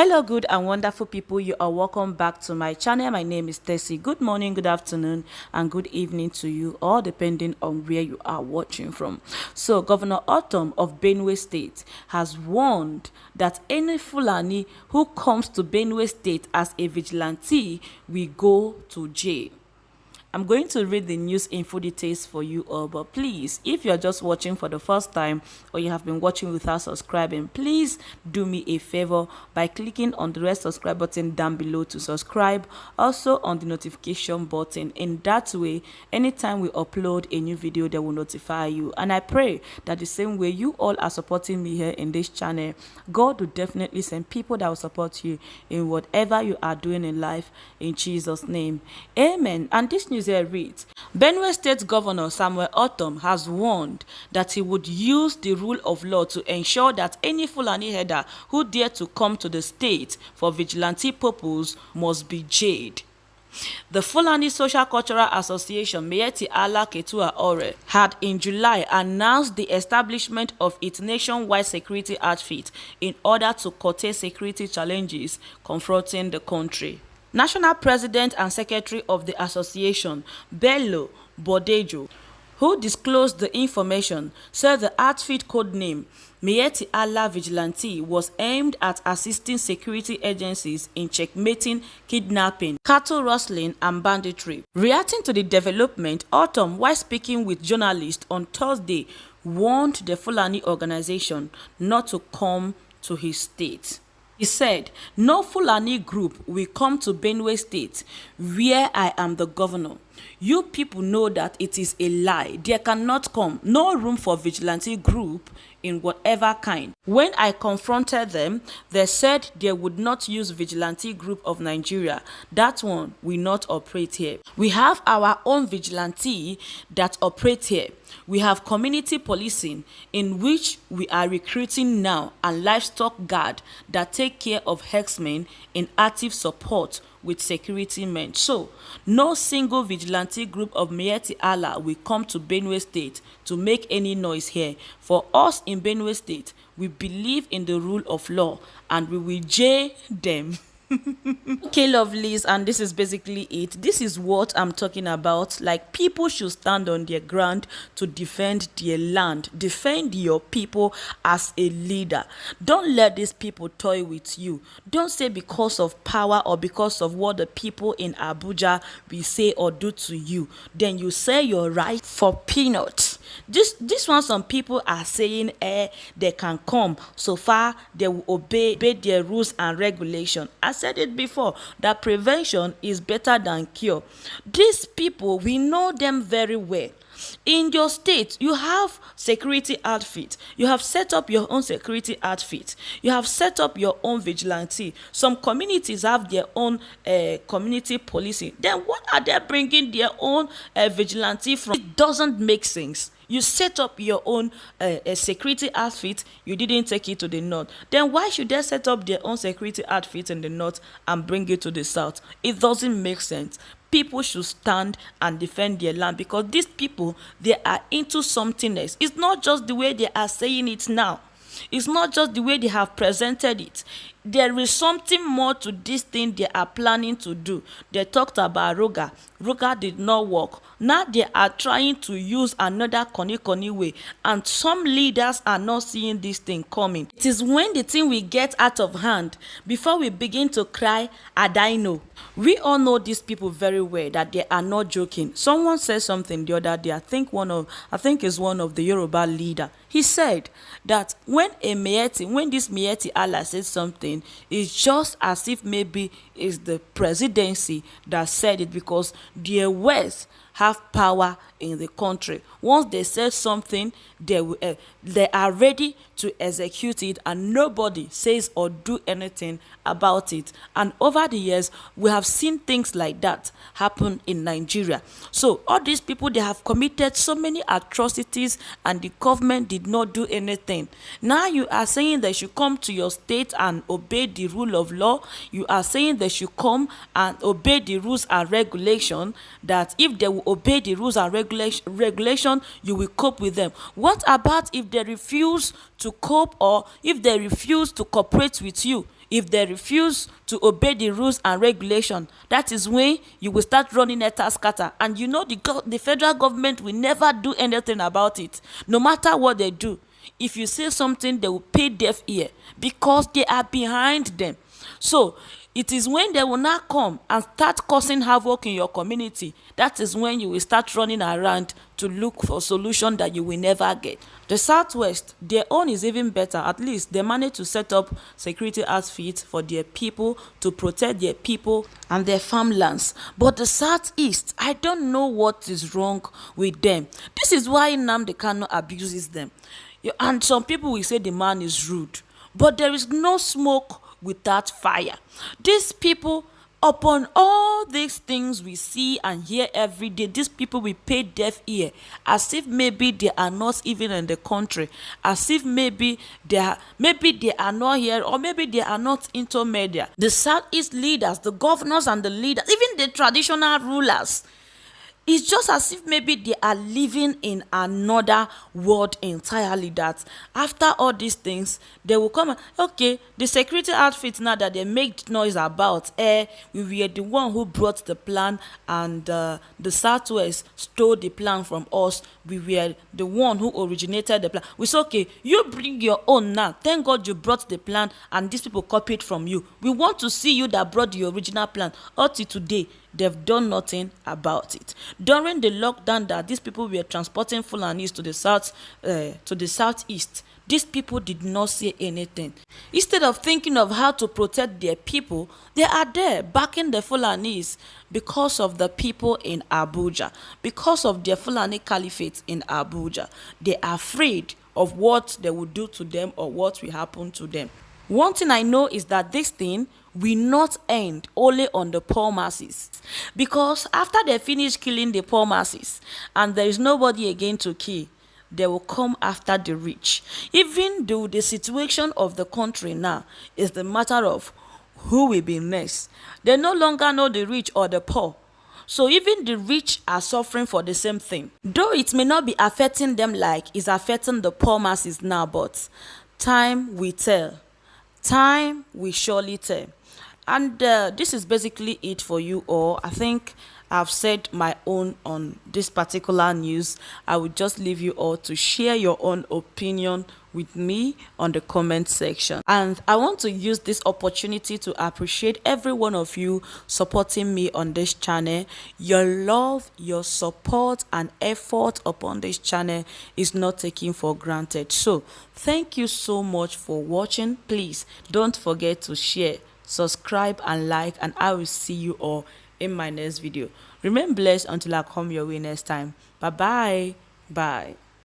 Hello, good and wonderful people. You are welcome back to my channel. My name is Tessie. Good morning, good afternoon, and good evening to you, all depending on where you are watching from. So, Governor Autumn of Benue State has warned that any Fulani who comes to Benue State as a vigilante will go to jail. I'm going to read the news info details for you all, but please, if you're just watching for the first time or you have been watching without subscribing, please do me a favor by clicking on the red subscribe button down below to subscribe, also on the notification button. In that way, anytime we upload a new video, they will notify you. And I pray that the same way you all are supporting me here in this channel, God will definitely send people that will support you in whatever you are doing in life, in Jesus' name. Amen. And this news here reads, Benue State Governor Samuel Ortom has warned that he would use the rule of law to ensure that any Fulani header who dare to come to the state for vigilante purpose must be jailed. The Fulani Social Cultural Association, Miyetti Allah Ketua Ore, had in July announced the establishment of its nationwide security outfit in order to curtail security challenges confronting the country. National President and Secretary of the association, Bello Bodejo, who disclosed the information, said the outfit codename Miyetti Allah Vigilante was aimed at assisting security agencies in checkmating kidnapping, cattle rustling, and banditry. Reacting to the development, Autumn, while speaking with journalists on Thursday, warned the Fulani organization not to come to his state. He said, no Fulani group will come to Benue State where I am the governor. You people know that it is a lie. There cannot come. No room for vigilante group in whatever kind. When I confronted them, they said they would not use vigilante group of Nigeria. That one will not operate here. We have our own vigilante that operate here. We have community policing in which we are recruiting now, and livestock guard that take care of herdsmen in active support with security men. So, no single vigilante group of Miyetti Allah will come to Benue State to make any noise here. For us in Benue State, we believe in the rule of law and we will jail them. Okay, lovelies, and this is basically it. This is what I'm talking about. Like, people should stand on their ground to defend their land. Defend your people as a leader. Don't let these people toy with you. Don't say because of power or because of what the people in Abuja will say or do to you, then you say you're right for peanuts. This one, some people are saying they can come so far they will obey their rules and regulation. I said it before that prevention is better than cure. These people, we know them very well. In your state, you have security outfit. You have set up your own security outfit. You have set up your own vigilante. Some communities have their own community policing. Then what are they bringing their own vigilante from? It doesn't make sense. You set up your own security outfit, you didn't take it to the north. Then why should they set up their own security outfit in the north and bring it to the south? It doesn't make sense. People should stand and defend their land, because these people, they are into something else. It's not just the way they are saying it now. It's not just the way they have presented it. There is something more to this thing they are planning to do. They talked about Roga. Roga did not work. Now they are trying to use another Koni way, and some leaders are not seeing this thing coming. It is when the thing will get out of hand before we begin to cry, Adaino. We all know these people very well, that they are not joking. Someone said something the other day. I think it's one of the Yoruba leader. He said that when this Miyetti Allah said something, it's just as if maybe it's the presidency that said it, because their words have power in the country. Once they said something, they are ready to execute it, and nobody says or do anything about it. And over the years, we have seen things like that happen in Nigeria. So all these people, they have committed so many atrocities and the government did not do anything. Now you are saying they should come to your state and obey the rule of law. You are saying they should come and obey the rules and regulation, that if they will obey the rules and regulation, you will cope with them. What about if they refuse to cope, or if they refuse to cooperate with you? If they refuse to obey the rules and regulation, that is when you will start running etta scatter. And you know the federal government will never do anything about it. No matter what they do, if you say something, they will pay deaf ear because they are behind them. So it is when they will now come and start causing havoc in your community, that is when you will start running around to look for solution that you will never get. The Southwest, their own is even better. At least they managed to set up security outfits for their people to protect their people and their farmlands. But the Southeast, I don't know what is wrong with them. This is why Nnamdi Kanu abuses them. And some people will say the man is rude, but there is no smoke without fire. These people, upon all these things we see and hear every day, these people will pay deaf ear, as if maybe they are not even in the country, as if maybe they are not here, or maybe they are not into media. The Southeast leaders, the governors and the leaders, even the traditional rulers, it's just as if maybe they are living in another world entirely, that after all these things they will come and, okay, the security outfits now that they make noise about, we were the one who brought the plan, and the Southwest stole the plan from us. We were the one who originated the plan. We say, okay, you bring your own now. Thank God you brought the plan and these people copied from you. We want to see you that brought the original plan. Up to today, they've done nothing about it. During the lockdown that these people were transporting Fulanis to the southeast, these people did not say anything. Instead of thinking of how to protect their people, they are there backing the Fulanis because of the people in Abuja, because of their Fulani caliphate in Abuja. They are afraid of what they will do to them or what will happen to them. One thing I know is that this thing will not end only on the poor masses, because after they finish killing the poor masses and there is nobody again to kill, they will come after the rich. Even though the situation of the country now is the matter of who will be next, they no longer know the rich or the poor. So even the rich are suffering for the same thing, though it may not be affecting them like it's affecting the poor masses now, but time will tell. Time will surely tell. And this is basically it for you all. I think I've said my own on this particular news. I would just leave you all to share your own opinion with me on the comment section. And I want to use this opportunity to appreciate every one of you supporting me on this channel. Your love, your support and effort upon this channel is not taken for granted. So thank you so much for watching. Please don't forget to share, subscribe and like, and I will see you all in my next video. Remain blessed until I come your way next time. Bye bye.